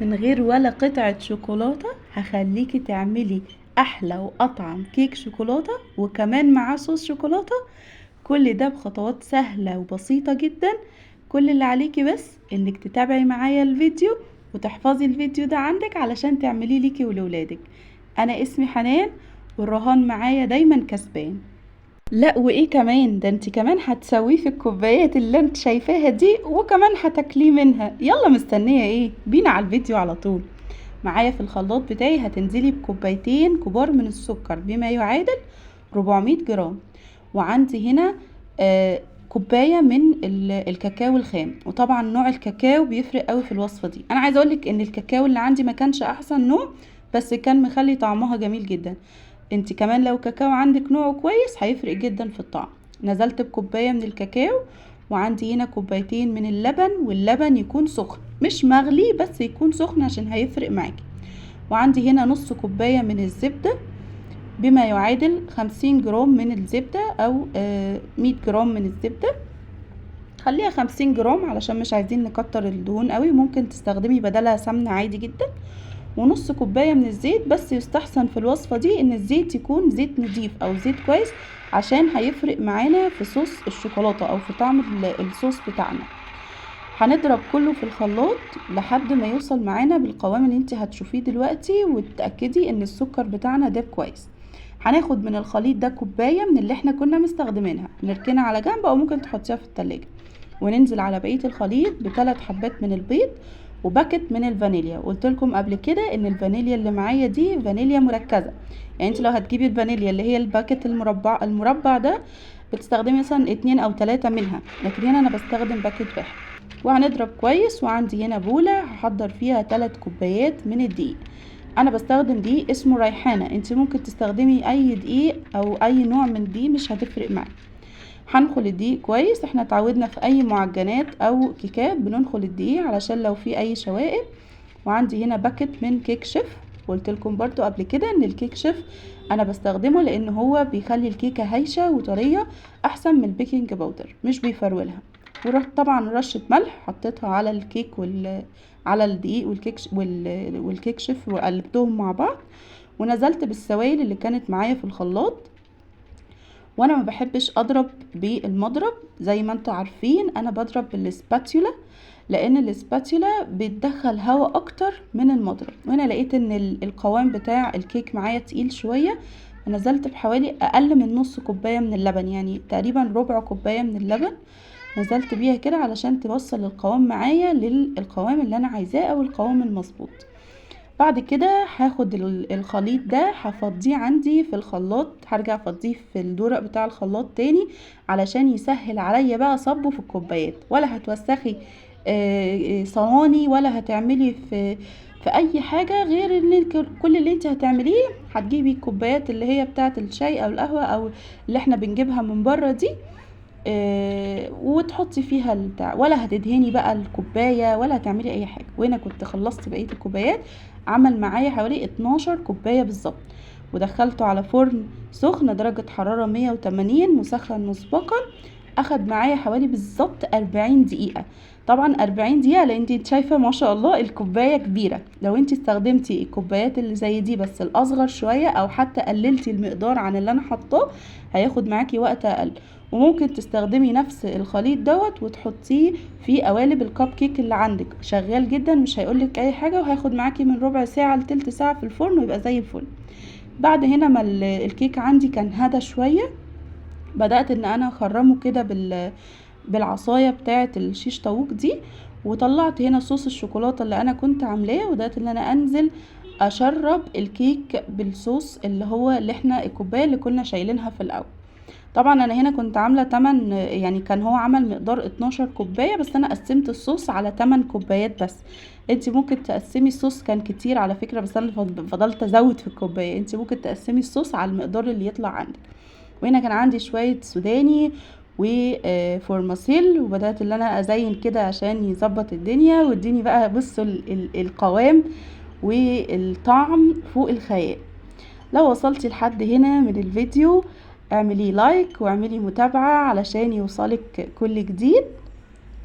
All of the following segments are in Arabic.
من غير ولا قطعة شوكولاتة هخليكي تعملي احلى واطعم كيك شوكولاتة وكمان معاه صوص شوكولاتة. كل ده بخطوات سهلة وبسيطة جدا. كل اللي عليكي بس انك تتابعي معايا الفيديو وتحفظي الفيديو ده عندك علشان تعمليه ليكي ولولادك. انا اسمي حنان، والرهان معايا دايما كسبان. لا وايه كمان، ده انت كمان هتسويه في الكوبايات اللي انت شايفاها دي، وكمان هتاكليه منها. يلا مستنية ايه؟ بينا على الفيديو على طول. معايا في الخلاط بتاعي هتنزلي بكوبايتين كبار من السكر بما يعادل 400 جرام. وعندي هنا كوباية من الكاكاو الخام. وطبعا نوع الكاكاو بيفرق قوي في الوصفة دي. انا عايزة اقولك ان الكاكاو اللي عندي ما كانش احسن نوع، بس كان مخلي طعمها جميل جدا. انت كمان لو كاكاو عندك نوعه كويس هيفرق جدا في الطعم. نزلت بكوباية من الكاكاو، وعندي هنا كوبايتين من اللبن، واللبن يكون سخن مش مغلي، بس يكون سخن عشان هيفرق معاكي. وعندي هنا نص كوباية من الزبدة بما يعادل 50 جرام من الزبدة او 100 جرام من الزبدة. خليها 50 جرام علشان مش عايزين نكتر الدهون قوي، ممكن تستخدمي بدلها سمنة عادي جدا. ونص كوباية من الزيت، بس يستحسن في الوصفة دي ان الزيت يكون زيت نضيف او زيت كويس عشان هيفرق معانا في صوص الشوكولاتة او في طعم الصوص بتاعنا. هنضرب كله في الخلاط لحد ما يوصل معانا بالقوام اللي انت هتشوفيه دلوقتي، وتتأكدي ان السكر بتاعنا داب كويس. هناخد من الخليط ده كوباية من اللي احنا كنا مستخدمينها، نركنها على جنب او ممكن تحطيها في التلاجة. وننزل على بقية الخليط ب3 حبات من البيض وباكت من الفانيليا. قلت لكم قبل كده ان الفانيليا اللي معايا دي فانيليا مركزة. يعني انت لو هتجيبي الفانيليا اللي هي الباكت المربع ده بتستخدمي مثلا 2 أو 3 منها، لكن هنا انا بستخدم باكت واحد. وهنضرب كويس. وعندي هنا بولة هحضر فيها 3 كوبايات من الدقيق. انا بستخدم دقيق اسمه ريحانة، انت ممكن تستخدمي اي دقيق او اي نوع من الدقيق مش هتفرق معاكي. هنخل الدقيق كويس. احنا اتعودنا في اي معجنات او كيكات بننخل الدقيق علشان لو في اي شوائب. وعندي هنا باكت من كيك شيف. قلت لكم برضو قبل كده ان الكيك شيف انا بستخدمه لان هو بيخلي الكيكة هايشة وطرية احسن من البيكنج باودر، مش بيفرولها. ورحت طبعا رشة ملح حطيتها على الكيك على الدقيق والكيك شيف وقلبتهم مع بعض. ونزلت بالسوائل اللي كانت معايا في الخلاط. وانا ما بحبش اضرب بالمضرب زي ما انتوا عارفين، انا بضرب بالسباتيولا لان السباتيولا بتدخل هواء اكتر من المضرب. وانا لقيت ان القوام بتاع الكيك معايا تقيل شوية، نزلت بحوالي اقل من نص كوباية من اللبن، يعني تقريبا ربع كوباية من اللبن. نزلت بيها كده علشان توصل القوام معايا للقوام اللي انا عايزاه او القوام المظبوط. بعد كده هاخد الخليط ده هفضيه عندي في الخلاط، هرجع افضيه في الدورق بتاع الخلاط تاني علشان يسهل عليا بقى صبه في الكوبايات. ولا هتوسخي صواني ولا هتعملي في اي حاجة غير ان كل اللي انت هتعمليه هتجيبي الكوبايات اللي هي بتاعة الشاي او القهوة او اللي احنا بنجيبها من بره دي، وتحطي فيها البتاع. ولا هتدهني بقى الكوبايه ولا هتعملي اي حاجه. وهنا كنت خلصت بقيه الكوبايات، عمل معايا حوالي 12 كوبايه بالظبط. ودخلته على فرن سخن درجه حراره 180 مسخن مسبقا. اخد معايا حوالي بالظبط 40 دقيقه. طبعا 40 دقيقه لان انت شايفه ما شاء الله الكوبايه كبيره. لو انت استخدمتي الكوبايات اللي زي دي بس الاصغر شويه او حتى قللتي المقدار عن اللي انا حطاه هياخد معاكي وقت اقل. وممكن تستخدمي نفس الخليط دوت وتحطيه في قوالب الكب كيك اللي عندك، شغال جدا مش هيقولك اي حاجة، وهياخد معاكي من ربع ساعة لتلت ساعة في الفرن ويبقى زي الفل. بعد هنا ما الكيك عندي كان هدا شوية، بدأت ان انا اخرمه كده بالعصاية بتاعة الشيش طاووق دي. وطلعت هنا صوص الشوكولاتة اللي انا كنت عاملاه، وبدأت ان انا انزل اشرب الكيك بالصوص اللي هو اللي احنا الكوباية اللي كنا شايلينها في الاول. طبعا انا هنا كنت عامله 8، يعني كان هو عمل مقدار 12 كوبايه بس انا قسمت الصوص على 8 كوبايات بس. انت ممكن تقسمي الصوص، كان كتير على فكره بس انا فضلت ازود في الكوبايه. انت ممكن تقسمي الصوص على المقدار اللي يطلع عندك. وهنا كان عندي شويه سوداني وفورماسيل، وبدات ان انا ازين كده عشان يظبط الدنيا واديني بقى بصوا القوام والطعم فوق الخيال. لو وصلتي لحد هنا من الفيديو اعملي لايك واعملي متابعة علشان يوصلك كل جديد.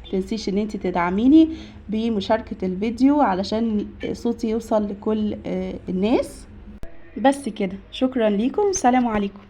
متنسيش ان انت تدعميني بمشاركة الفيديو علشان صوتي يوصل لكل الناس. بس كده، شكرا ليكم، سلام عليكم.